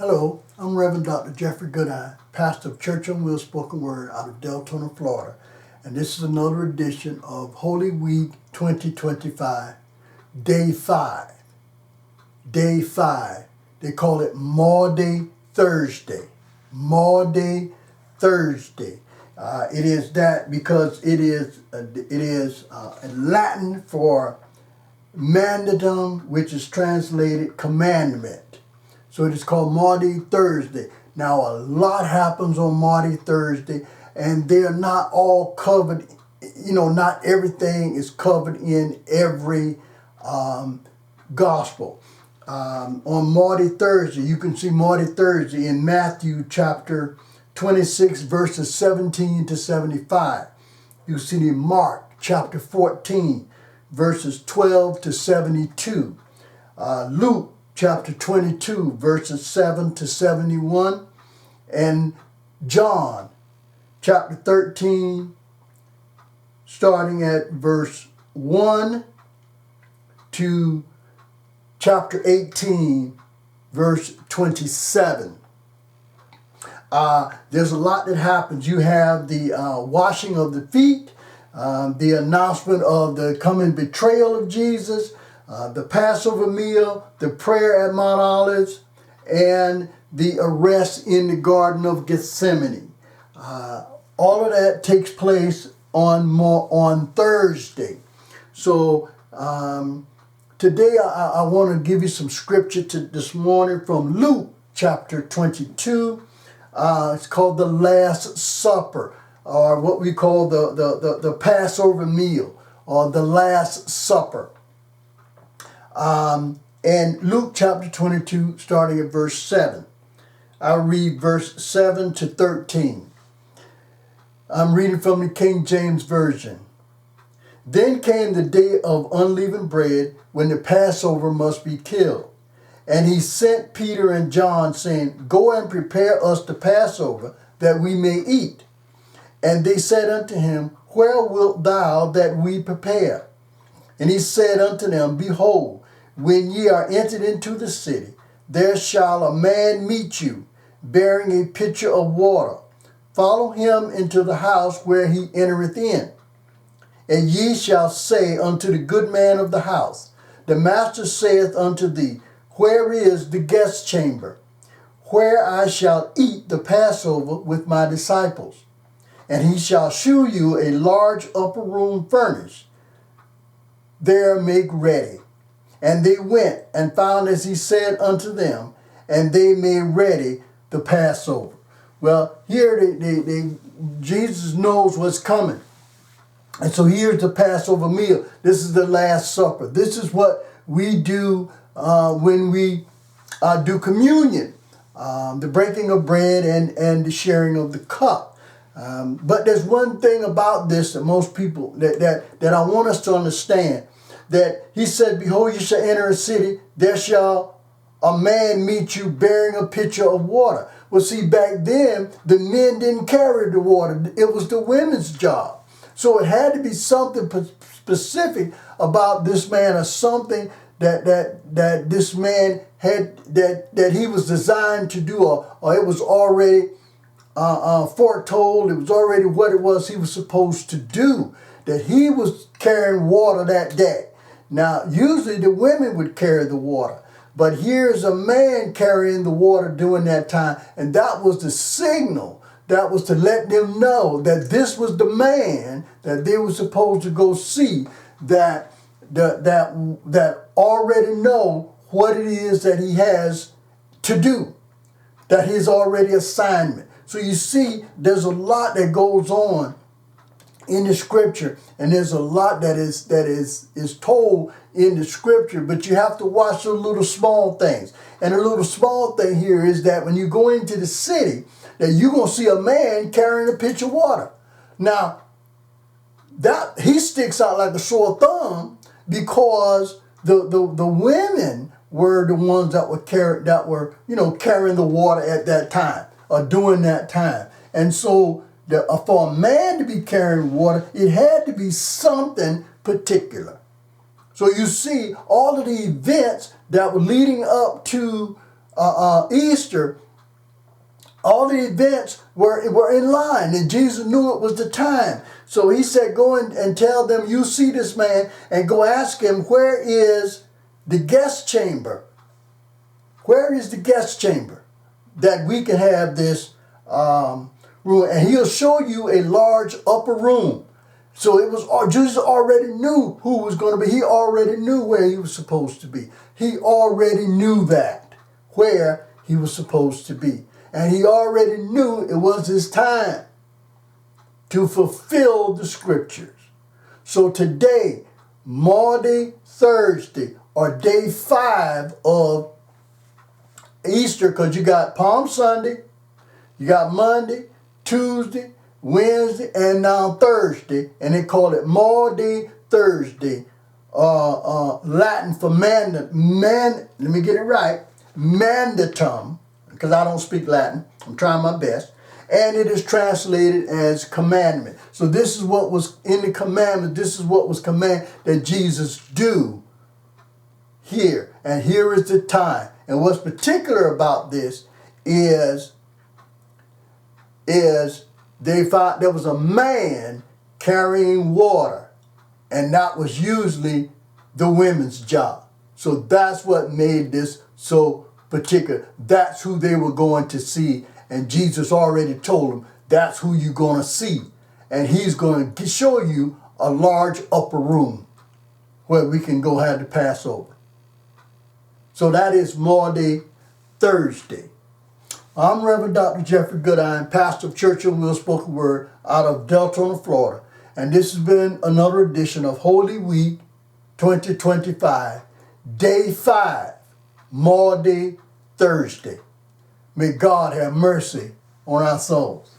Hello, I'm Reverend Dr. Jeffrey Goodine, pastor of Church on Wheels Spoken Word out of Deltona, Florida. And this is another edition of Holy Week 2025, Day 5. Day 5. They call it Maundy Thursday. Maundy Thursday. It is that because it is Latin for mandatum, which is translated commandment. So it is called Maundy Thursday. Now a lot happens on Maundy Thursday, and they're not all covered. Not everything is covered in every gospel. On Maundy Thursday, you can see Maundy Thursday in Matthew chapter 26, verses 17 to 75. You see it in Mark chapter 14, verses 12 to 72. Luke chapter 22, verses 7 to 71. And John chapter 13, starting at verse 1 to chapter 18, verse 27. There's a lot that happens. You have the washing of the feet, the announcement of the coming betrayal of Jesus, the Passover meal, the prayer at Mount Olives, and the arrest in the Garden of Gethsemane. All of that takes place on Thursday. So today I want to give you some scripture this morning from Luke chapter 22. It's called the Last Supper, or what we call the Passover meal, or the Last Supper. And Luke chapter 22, starting at verse 7. I'll read verse 7 to 13. I'm reading from the King James Version. Then came the day of unleavened bread, when the Passover must be killed. And he sent Peter and John, saying, Go and prepare us the Passover, that we may eat. And they said unto him, Where wilt thou that we prepare? And he said unto them, Behold, when ye are entered into the city, there shall a man meet you, bearing a pitcher of water. Follow him into the house where he entereth in. And ye shall say unto the good man of the house, The master saith unto thee, Where is the guest chamber, where I shall eat the Passover with my disciples? And he shall shew you a large upper room furnished. There make ready. And they went and found as he said unto them, and they made ready the Passover. Well, here Jesus knows what's coming. And so here's the Passover meal. This is the Last Supper. This is what we do when we do communion, the breaking of bread and the sharing of the cup. But there's one thing about this that most people, that I want us to understand, that he said, Behold, you shall enter a city, there shall a man meet you bearing a pitcher of water. Well, see, back then, the men didn't carry the water. It was the women's job. So it had to be something specific about this man, or something that this man had, that he was designed to do, or it was already foretold. It was already what it was he was supposed to do, that he was carrying water that day. Now, usually the women would carry the water, but here's a man carrying the water during that time, and that was the signal. That was to let them know that this was the man that they were supposed to go see, that already know what it is that he has to do, that his already assignment. So you see, there's a lot that goes on in the scripture, and there's a lot that is told in the scripture, but you have to watch the little small things. And the little small thing here is that when you go into the city, that you're going to see a man carrying a pitcher of water. Now, that he sticks out like a sore thumb, because the women were the ones that were carrying the water at that time, or during that time. And so for a man to be carrying water, it had to be something particular. So you see all of the events that were leading up to Easter, all the events were in line, and Jesus knew it was the time. So he said, go and tell them, you see this man, and go ask him, where is the guest chamber? Where is the guest chamber that we can have this room? And he'll show you a large upper room. So it was, Jesus already knew who was going to be. He already knew where he was supposed to be. He already knew that, where he was supposed to be. And he already knew it was his time to fulfill the scriptures. So today, Maundy Thursday, or day 5 of Easter, because you got Palm Sunday, you got Monday, Tuesday, Wednesday, and now Thursday, and they call it Maundy Thursday, Latin for let me get it right, mandatum, because I don't speak Latin, I'm trying my best, and it is translated as commandment. So this is what was in the commandment, this is what was commanded that Jesus do here, and here is the time. And what's particular about this is they found there was a man carrying water, and that was usually the women's job. So that's what made this so particular. That's who they were going to see, and Jesus already told them that's who you're going to see. And he's going to show you a large upper room where we can go have the Passover. So that is Maundy Thursday. I'm Reverend Dr. Jeffrey Goodine, pastor of Church of Will Spoken Word out of Deltona, Florida. And this has been another edition of Holy Week 2025, Day 5, Maundy Thursday. May God have mercy on our souls.